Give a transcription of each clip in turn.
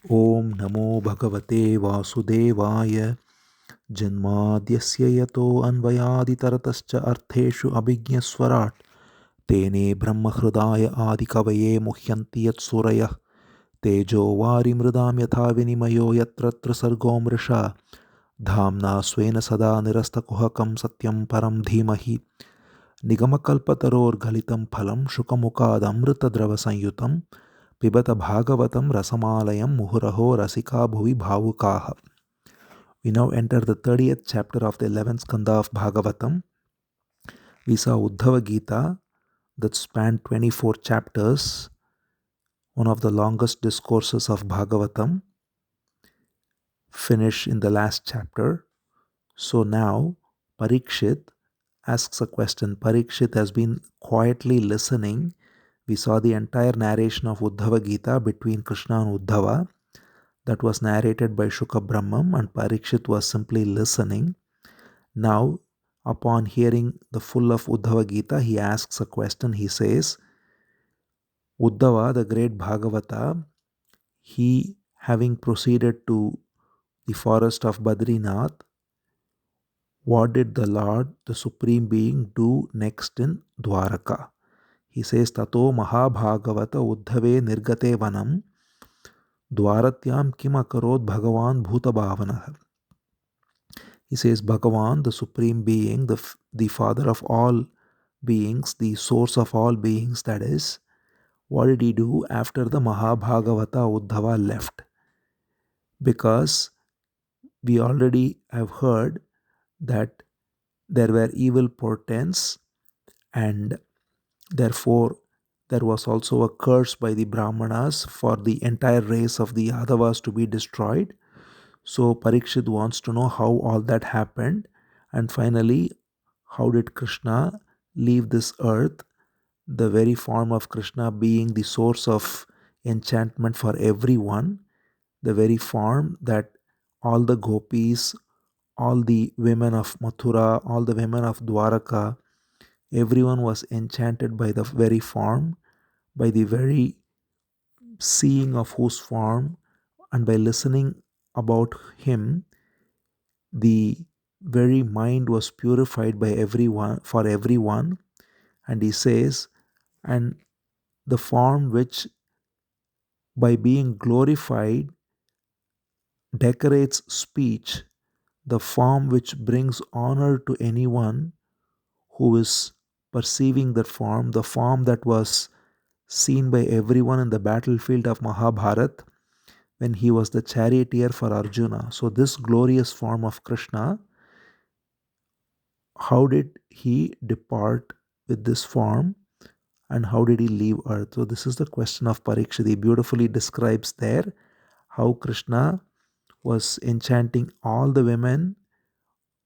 Om Namo Bhagavate Vasudevaya Janmadhyasya Yato Anvayaditaratascha Artheshu Abhigyaswarat Tene Brahmahridaya Adikavaye Muhyanti Yat Surayah Tejo Vari Mridam Yatha Vinimayo Yatratra Sargom Risha Dhamna Swena Sada Nirastakuhakam Satyam Param Dhimahi Nigamakalpataror Galitam Phalam Shukamukad Amrita Drava Sanyutam Pibata Bhagavatam Rasamalayam Muhuraho Rasika Bhuvi Bhavukaha. We now enter the 30th chapter of the 11th Skandha of Bhagavatam. We saw Uddhava Gita that spanned 24 chapters, one of the longest discourses of Bhagavatam, finish in the last chapter. So now Parikshit asks a question. Parikshit has been quietly listening. We saw the entire narration of Uddhava Gita between Krishna and Uddhava. That was narrated by Shuka Brahmam, and Parikshit was simply listening. Now, upon hearing the full of Uddhava Gita, he asks a question. He says, Uddhava, the great Bhagavata, he having proceeded to the forest of Badrinath, what did the Lord, the Supreme Being, do next in Dwaraka? He says, Tato Mahabhagavata Uddhave Nirgate Vanam Dwaratyam Kim Akarod Bhagavan Bhuta Bhavanah. He says, Bhagavan, the Supreme Being, the Father of all beings, the source of all beings, that is, what did he do after the Mahabhagavata Uddhava left? Because we already have heard that there were evil portents, and therefore there was also a curse by the Brahmanas for the entire race of the Yadavas to be destroyed. So Parikshit wants to know how all that happened, and finally, how did Krishna leave this earth, the very form of Krishna being the source of enchantment for everyone, the very form that all the gopis, all the women of Mathura, all the women of Dwaraka, everyone was enchanted by the very form, by the very seeing of whose form, and by listening about him, the very mind was purified by everyone, for everyone. And he says, and the form which by being glorified decorates speech, the form which brings honor to anyone who is perceiving that form, the form that was seen by everyone in the battlefield of Mahabharat when he was the charioteer for Arjuna. So this glorious form of Krishna, how did he depart with this form, and how did he leave earth? So this is the question of Parikshit. He beautifully describes there how Krishna was enchanting all the women,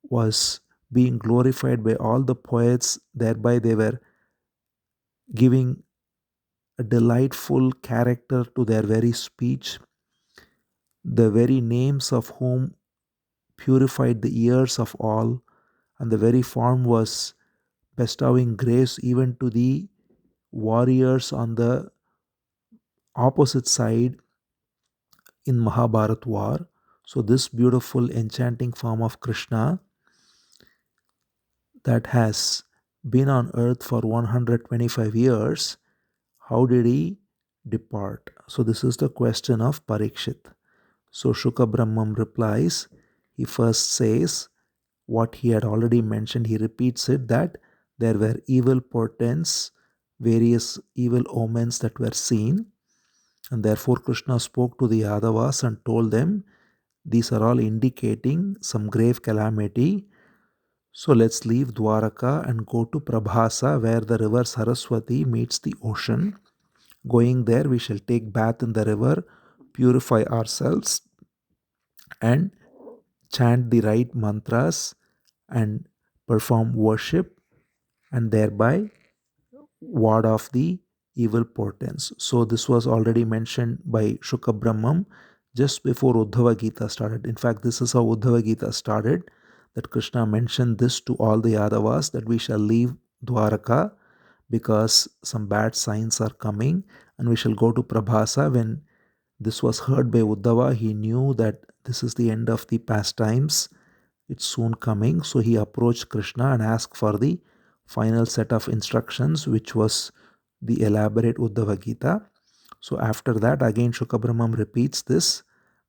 was being glorified by all the poets, thereby they were giving a delightful character to their very speech, the very names of whom purified the ears of all, and the very form was bestowing grace even to the warriors on the opposite side in Mahabharat war. So this beautiful enchanting form of Krishna that has been on earth for 125 years, how did he depart? So this is the question of Parikshit. So Shuka Brahmam replies, he first says what he had already mentioned, he repeats it, that there were evil portents, various evil omens that were seen, and therefore Krishna spoke to the Yadavas and told them these are all indicating some grave calamity. So let's leave Dwaraka and go to Prabhasa, where the river Saraswati meets the ocean. Going there, we shall take bath in the river, purify ourselves, and chant the right mantras and perform worship, and thereby ward off the evil portents. So this was already mentioned by Shuka Brahmam just before Uddhava Gita started. In fact, this is how Uddhava Gita started, that Krishna mentioned this to all the Yadavas, that we shall leave Dwaraka because some bad signs are coming, and we shall go to Prabhasa when This was heard by Uddhava. He knew that this is the end of the pastimes. It's soon coming. So he approached Krishna and asked for the final set of instructions, which was the elaborate Uddhava Gita. So after that, again Shukabrahmam repeats this,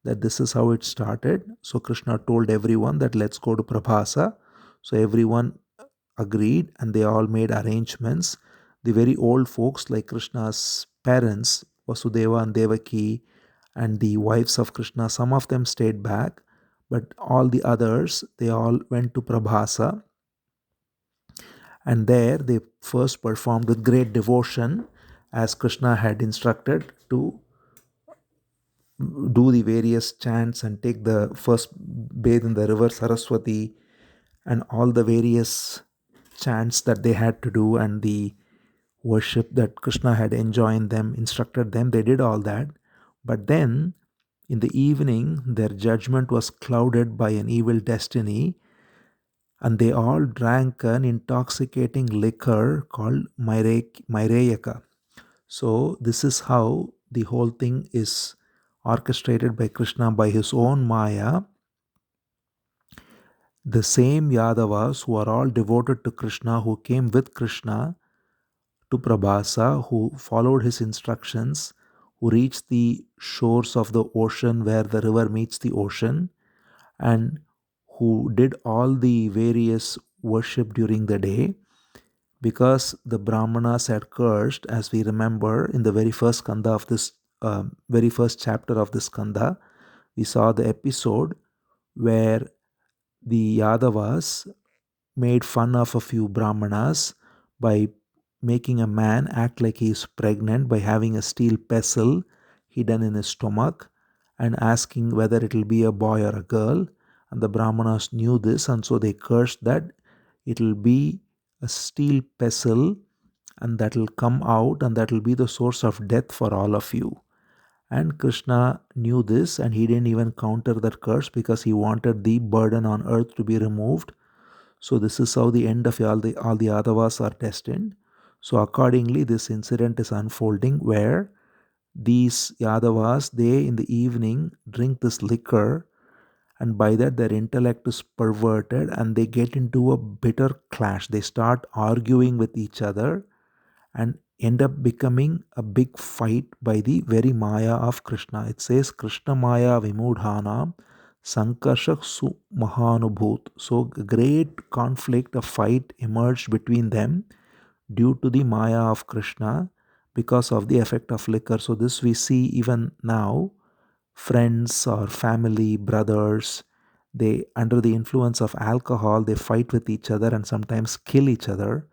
that this is how it started. So Krishna told everyone that let's go to Prabhasa. So everyone agreed and they all made arrangements. The very old folks like Krishna's parents, Vasudeva and Devaki, and the wives of Krishna, some of them stayed back, but all the others, they all went to Prabhasa, and there they first performed with great devotion as Krishna had instructed to do the various chants and take the first bathe in the river Saraswati and all the various chants that they had to do and the worship that Krishna had enjoined them, instructed them. They did all that. But then in the evening, their judgment was clouded by an evil destiny, and they all drank an intoxicating liquor called Maireyaka. So, this is how the whole thing is orchestrated by Krishna by his own Maya. The same Yadavas who are all devoted to Krishna, who came with Krishna to Prabhasa, who followed his instructions, who reached the shores of the ocean where the river meets the ocean, and who did all the various worship during the day, because the Brahmanas had cursed, as we remember in the very first skandha of this, very first chapter of this skandha, we saw the episode where the Yadavas made fun of a few Brahmanas by making a man act like he is pregnant by having a steel pestle hidden in his stomach and asking whether it will be a boy or a girl. And the Brahmanas knew this, and so they cursed that it will be a steel pestle and that will come out and that will be the source of death for all of you. And Krishna knew this and he didn't even counter that curse because he wanted the burden on earth to be removed. So this is how the end of all the Yadavas are destined. So accordingly, this incident is unfolding where these Yadavas, they in the evening drink this liquor, and by that their intellect is perverted and they get into a bitter clash. They start arguing with each other and end up becoming a big fight by the very Maya of Krishna. It says Krishna Maya Vimudhana Sankarshak Su Mahanubhut. So a great conflict, a fight emerged between them due to the Maya of Krishna because of the effect of liquor. So this we see even now, friends or family, brothers, they under the influence of alcohol, they fight with each other and sometimes kill each other.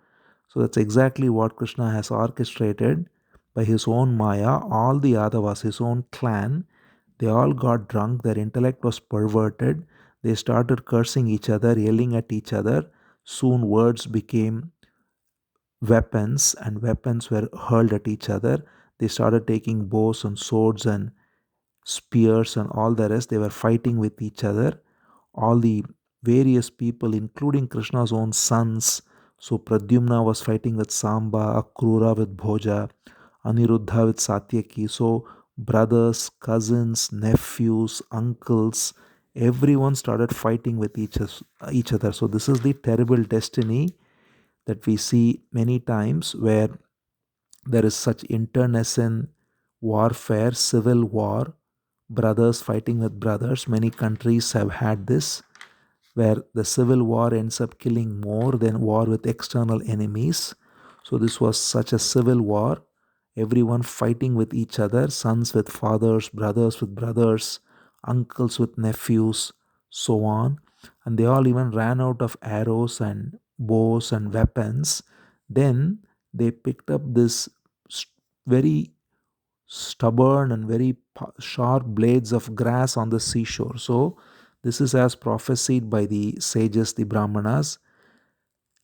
So that's exactly what Krishna has orchestrated by his own Maya. All the Yadavas, his own clan, they all got drunk, their intellect was perverted, they started cursing each other, yelling at each other. Soon words became weapons, and weapons were hurled at each other. They started taking bows and swords and spears and all the rest. They were fighting with each other. All the various people, including Krishna's own sons. So Pradyumna was fighting with Samba, Akrura with Bhoja, Aniruddha with Satyaki. So brothers, cousins, nephews, uncles, everyone started fighting with each other. So this is the terrible destiny that we see many times where there is such internecine warfare, civil war, brothers fighting with brothers. Many countries have had this, where the civil war ends up killing more than war with external enemies. So this was such a civil war, everyone fighting with each other, sons with fathers, brothers with brothers, uncles with nephews, so on. And they all even ran out of arrows and bows and weapons. Then they picked up this very stubborn and very sharp blades of grass on the seashore. So, this is as prophesied by the sages, the Brahmanas.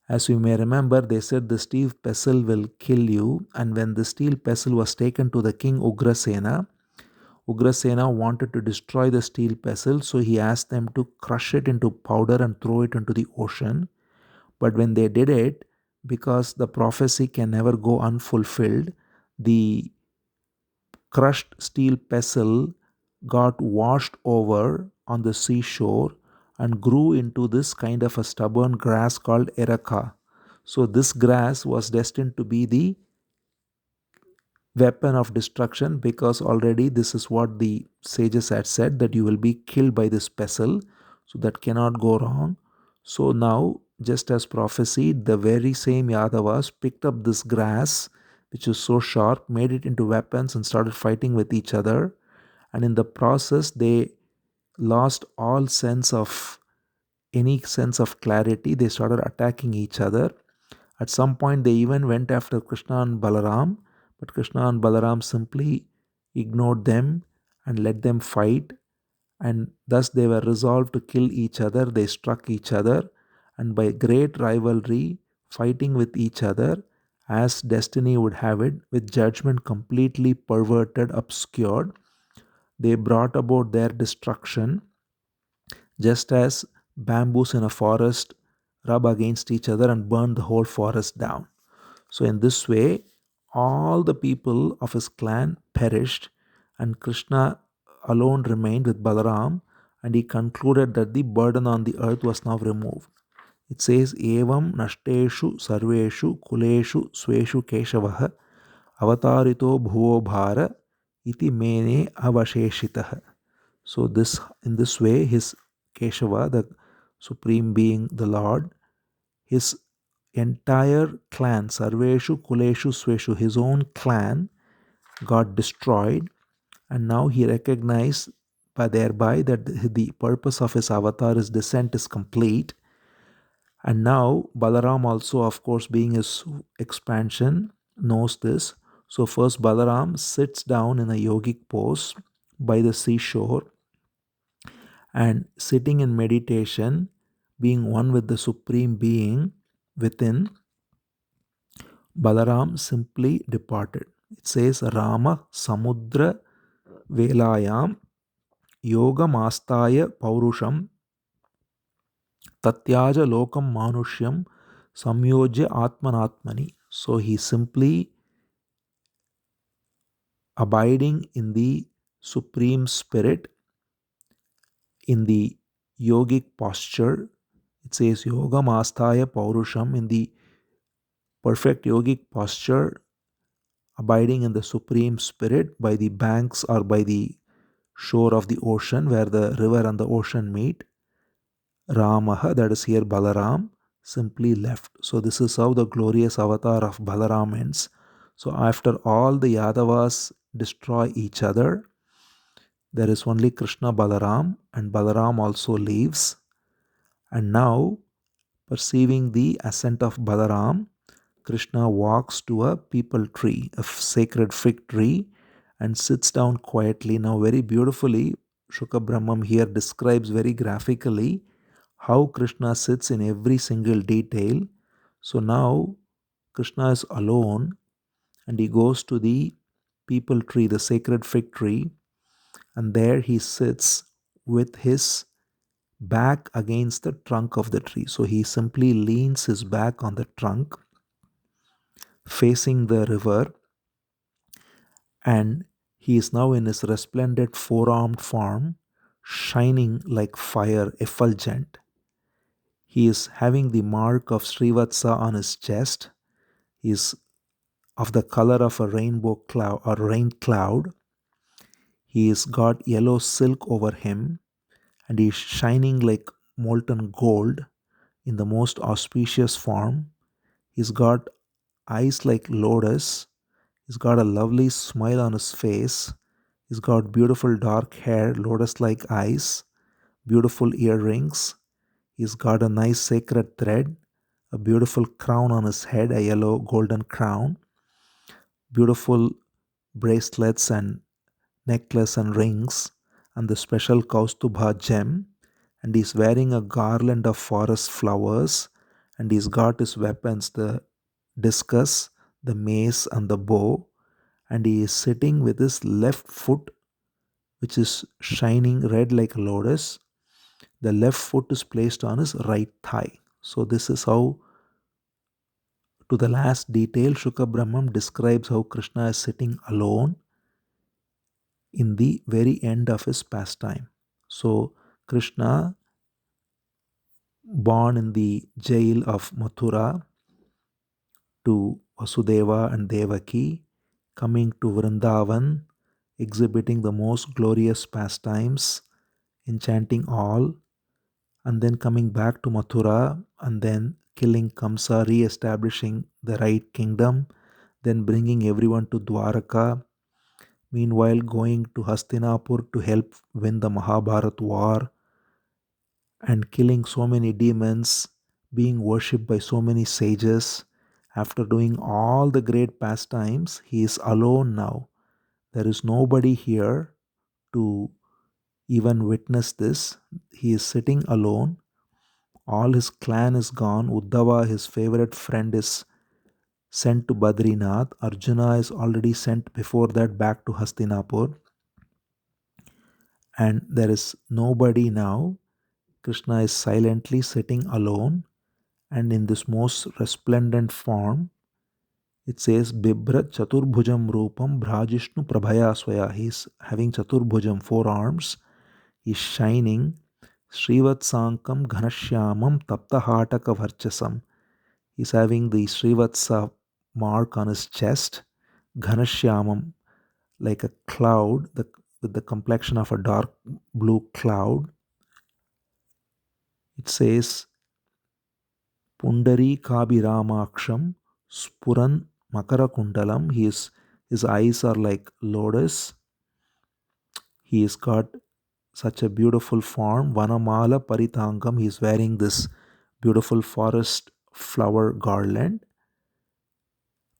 As we may remember, they said the steel pestle will kill you. And when the steel pestle was taken to the king Ugrasena, Ugrasena wanted to destroy the steel pestle, so he asked them to crush it into powder and throw it into the ocean. But when they did it, because the prophecy can never go unfulfilled, the crushed steel pestle got washed over on the seashore and grew into this kind of a stubborn grass called eraka. So this grass was destined to be the weapon of destruction, because already this is what the sages had said, that you will be killed by this pestle, so that cannot go wrong. So now, just as prophesied, the very same Yadavas picked up this grass which is so sharp, made it into weapons and started fighting with each other, and in the process they lost all sense of any sense of clarity. They started attacking each other. At some point, they even went after Krishna and Balaram, but Krishna and Balaram simply ignored them and let them fight. And thus, they were resolved to kill each other. They struck each other, and by great rivalry, fighting with each other, as destiny would have it, with judgment completely perverted, obscured, they brought about their destruction, just as bamboos in a forest rub against each other and burn the whole forest down. So, in this way, all the people of his clan perished, and Krishna alone remained with Balaram, and he concluded that the burden on the earth was now removed. It says, Evam nashteshu sarveshu kuleshu sweshu keshavah avatarito bhuvo bhara iti mene avasheshitah. So this, in this way, his Keshava, the supreme being, the Lord, his entire clan, Sarveshu Kuleshu Sweshu, his own clan got destroyed, and now he recognized by thereby that the purpose of his avatar, his descent, is complete. And now Balaram also, of course, being his expansion, knows this. So first Balaram sits down in a yogic pose by the seashore, and sitting in meditation, being one with the Supreme Being within, Balaram simply departed. It says, Rama Samudra Velayam Yoga Mastaya Paurusham Tatyaja Lokam Manushyam Samyojya Atmanatmani. So he simply abiding in the Supreme Spirit, in the yogic posture. It says Yoga Mastaya Paurusham, in the perfect yogic posture, abiding in the Supreme Spirit by the banks or by the shore of the ocean where the river and the ocean meet. Ramaha, that is here Balaram, simply left. So this is how the glorious avatar of Balaram ends. So after all the Yadavas destroy each other, there is only Krishna Balaram, and Balaram also leaves. And now, perceiving the ascent of Balaram, Krishna walks to a peepal tree, a sacred fig tree, and sits down quietly. Now, very beautifully, Shuka Brahmam here describes very graphically how Krishna sits in every single detail. So now, Krishna is alone, and he goes to the peepal tree, the sacred fig tree, and there he sits with his back against the trunk of the tree. So he simply leans his back on the trunk, facing the river, and he is now in his resplendent four-armed form, shining like fire, effulgent. He is having the mark of Srivatsa on his chest. He is of the color of a rainbow cloud or rain cloud. He has got yellow silk over him, and he is shining like molten gold in the most auspicious form. He's got eyes like lotus. He's got a lovely smile on his face. He's got beautiful dark hair, lotus like eyes, beautiful earrings. He's got a nice sacred thread, a beautiful crown on his head, a yellow golden crown, beautiful bracelets and necklace and rings, and the special Kaustubha gem. And he's wearing a garland of forest flowers, and he's got his weapons, the discus, the mace, and the bow. And he is sitting with his left foot, which is shining red like a lotus. The left foot is placed on his right thigh. So this is how, to the last detail, Shuka Brahmam describes how Krishna is sitting alone in the very end of his pastime. So Krishna, born in the jail of Mathura to Vasudeva and Devaki, coming to Vrindavan, exhibiting the most glorious pastimes, enchanting all, and then coming back to Mathura and then killing Kamsa, re-establishing the right kingdom, then bringing everyone to Dwaraka, meanwhile going to Hastinapur to help win the Mahabharat war, and killing so many demons, being worshipped by so many sages. After doing all the great pastimes, he is alone now. There is nobody here to even witness this. He is sitting alone. All his clan is gone. Uddhava, his favorite friend, is sent to Badrinath. Arjuna is already sent before that back to Hastinapur. And there is nobody now. Krishna is silently sitting alone, and in this most resplendent form, it says Bibrat Chaturbhujam Rupam Bhrajishnu Prabhaya Swaya. He's having Chaturbhujam, 4 arms. He's shining. Srivatsankam Ghanashyamam Taptahataka Varchasam. He's having the Srivatsa mark on his chest. Ghanashyamam, like a cloud, with the complexion of a dark blue cloud. It says Pundari Kabiramaksham Spuran Makara Kundalam. His eyes are like lotus. He has got such a beautiful form. Vanamala Paritangam. He is wearing this beautiful forest flower garland.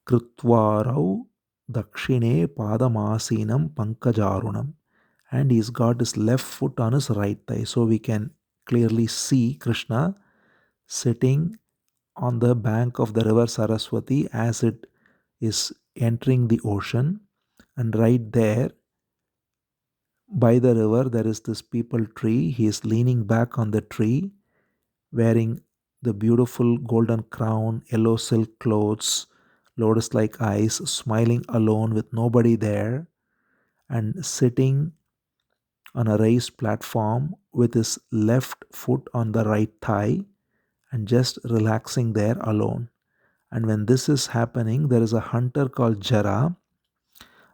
Krutvarau Dakshine Padamasinam Pankajarunam. And he's got his left foot on his right thigh. So we can clearly see Krishna sitting on the bank of the river Saraswati as it is entering the ocean. And right there by the river, there is this peepal tree. He is leaning back on the tree, wearing the beautiful golden crown, yellow silk clothes, lotus like eyes, smiling alone with nobody there, and sitting on a raised platform with his left foot on the right thigh and just relaxing there alone. And when this is happening, there is a hunter called Jara,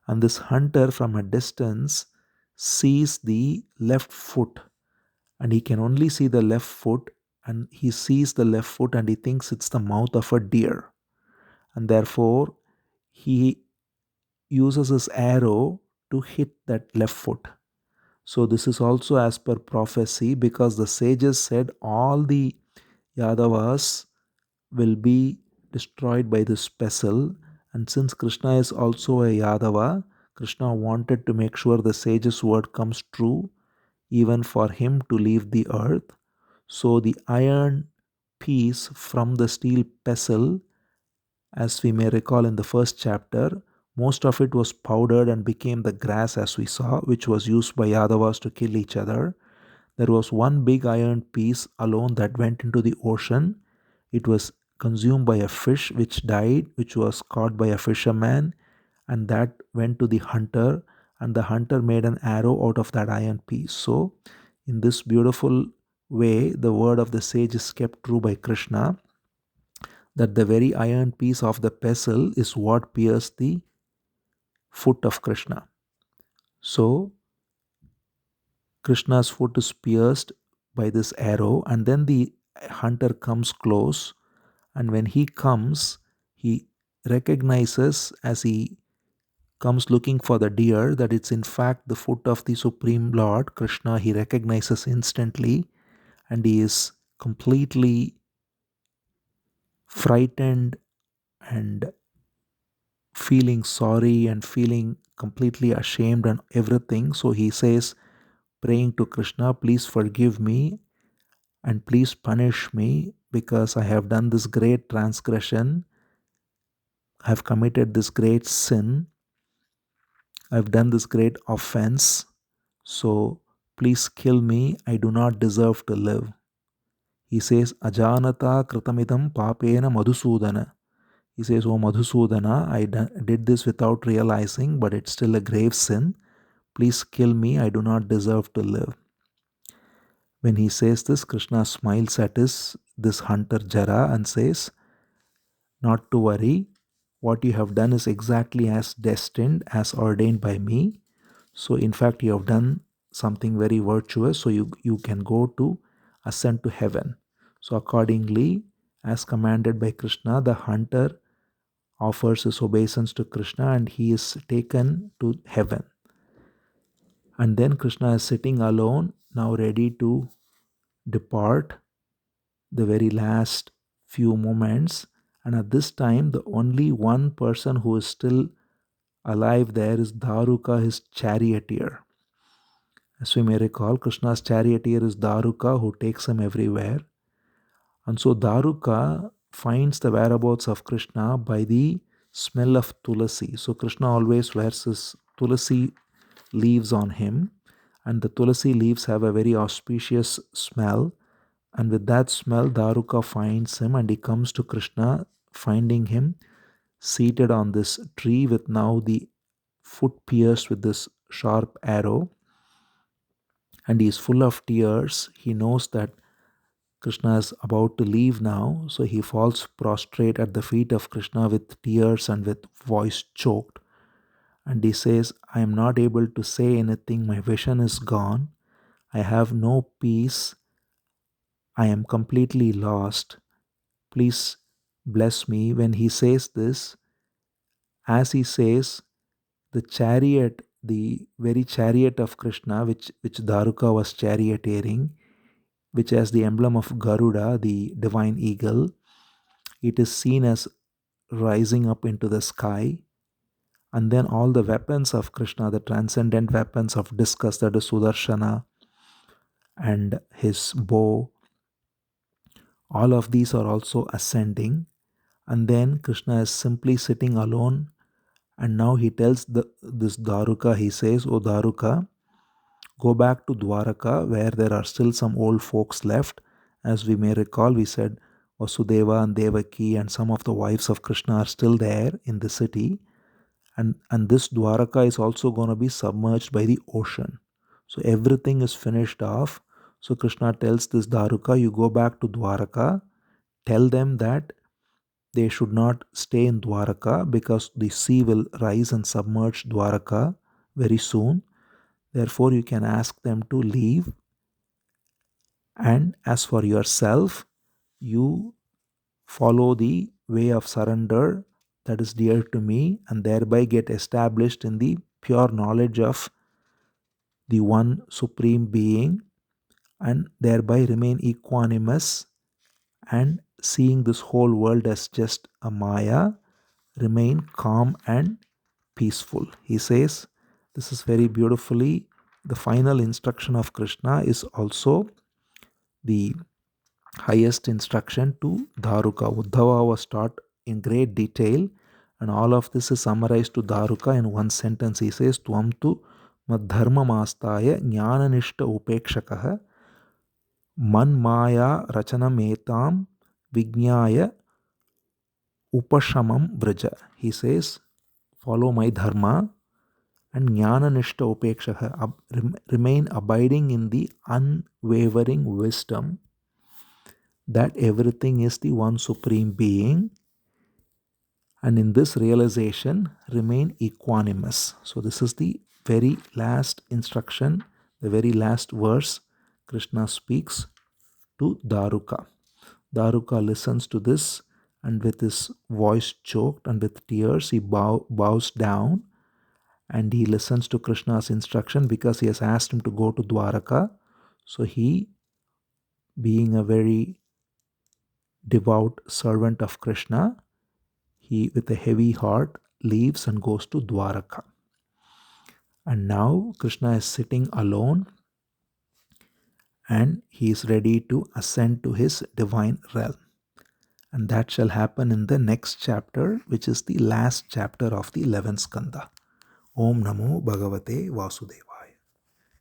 and this hunter from a distance sees the left foot, and he can only see the left foot, and he sees the left foot and he thinks it's the mouth of a deer, and therefore he uses his arrow to hit that left foot. So this is also as per prophecy, because the sages said all the Yadavas will be destroyed by this pestle. And since Krishna is also a Yadava, Krishna wanted to make sure the sage's word comes true, even for him to leave the earth. So the iron piece from the steel pestle, as we may recall in the first chapter, most of it was powdered and became the grass, as we saw, which was used by Yadavas to kill each other. There was one big iron piece alone that went into the ocean. It was consumed by a fish which died, which was caught by a fisherman, and that went to the hunter, and the hunter made an arrow out of that iron piece. So, in this beautiful way, the word of the sage is kept true by Krishna, that the very iron piece of the pestle is what pierced the foot of Krishna. So, Krishna's foot is pierced by this arrow, and then the hunter comes close, and when he comes, he recognizes, as he comes looking for the deer, that it's in fact the foot of the Supreme Lord Krishna. He recognizes instantly, and he is completely frightened and feeling sorry and feeling completely ashamed and everything. So he says, praying to Krishna, please forgive me and please punish me, because I have done this great transgression. I have committed this great sin. I've done this great offense. So please kill me. I do not deserve to live. He says, Ajanata kritamidam papena madhusudana. He says, oh Madhusudana, I did this without realizing, but it's still a grave sin. Please kill me, I do not deserve to live. When he says this, Krishna smiles at this hunter Jara and says, not to worry, what you have done is exactly as destined, as ordained by me. So in fact, you have done something very virtuous, so you can go to ascend to heaven. So accordingly, as commanded by Krishna, the hunter offers his obeisance to Krishna and he is taken to heaven. And then Krishna is sitting alone, now ready to depart, the very last few moments. And at this time, the only one person who is still alive there is Daruka, his charioteer. As we may recall, Krishna's charioteer is Daruka, who takes him everywhere. And so Daruka finds the whereabouts of Krishna by the smell of tulasi. So Krishna always wears his tulasi leaves on him, and the tulasi leaves have a very auspicious smell. And with that smell, Daruka finds him and he comes to Krishna, finding him seated on this tree with now the foot pierced with this sharp arrow. And he is full of tears. He knows that Krishna is about to leave now, so he falls prostrate at the feet of Krishna with tears and with voice choked. And he says, I am not able to say anything, my vision is gone, I have no peace, I am completely lost. Please bless me. When he says this, as he says, the chariot, the very chariot of Krishna, which Daruka was charioteering, which has the emblem of Garuda, the divine eagle, it is seen as rising up into the sky. And then all the weapons of Krishna, the transcendent weapons of discus, that is Sudarshana, and his bow, all of these are also ascending. And then Krishna is simply sitting alone. And now he tells this Daruka, he says, O Daruka, go back to Dwaraka where there are still some old folks left. As we may recall, we said Vasudeva and Devaki and some of the wives of Krishna are still there in the city. And this Dwaraka is also going to be submerged by the ocean. So everything is finished off. So Krishna tells this Daruka, you go back to Dwaraka, tell them that they should not stay in Dwaraka because the sea will rise and submerge Dwaraka very soon. Therefore, you can ask them to leave. And as for yourself, you follow the way of surrender that is dear to me and thereby get established in the pure knowledge of the one supreme being and thereby remain equanimous and seeing this whole world as just a Maya, remain calm and peaceful. He says, this is very beautifully, the final instruction of Krishna is also the highest instruction to Daruka. Uddhava was taught in great detail, and all of this is summarized to Daruka in one sentence. He says, Tvam tu madharma mastaya jnananishta upekshakaha manmaya rachanametam vijnaya upashamam vraja. He says, follow my dharma and jnananishta upekshakaha, remain abiding in the unwavering wisdom that everything is the one supreme being, and in this realization remain equanimous. So this is the very last instruction, the very last verse Krishna speaks to Daruka. Daruka listens to this and with his voice choked and with tears he bows down and he listens to Krishna's instruction because he has asked him to go to Dwaraka. So he, being a very devout servant of Krishna, he with a heavy heart leaves and goes to Dwaraka. And now Krishna is sitting alone and he is ready to ascend to his divine realm. And that shall happen in the next chapter, which is the last chapter of the 11th Skandha. Om Namo Bhagavate Vasudeva.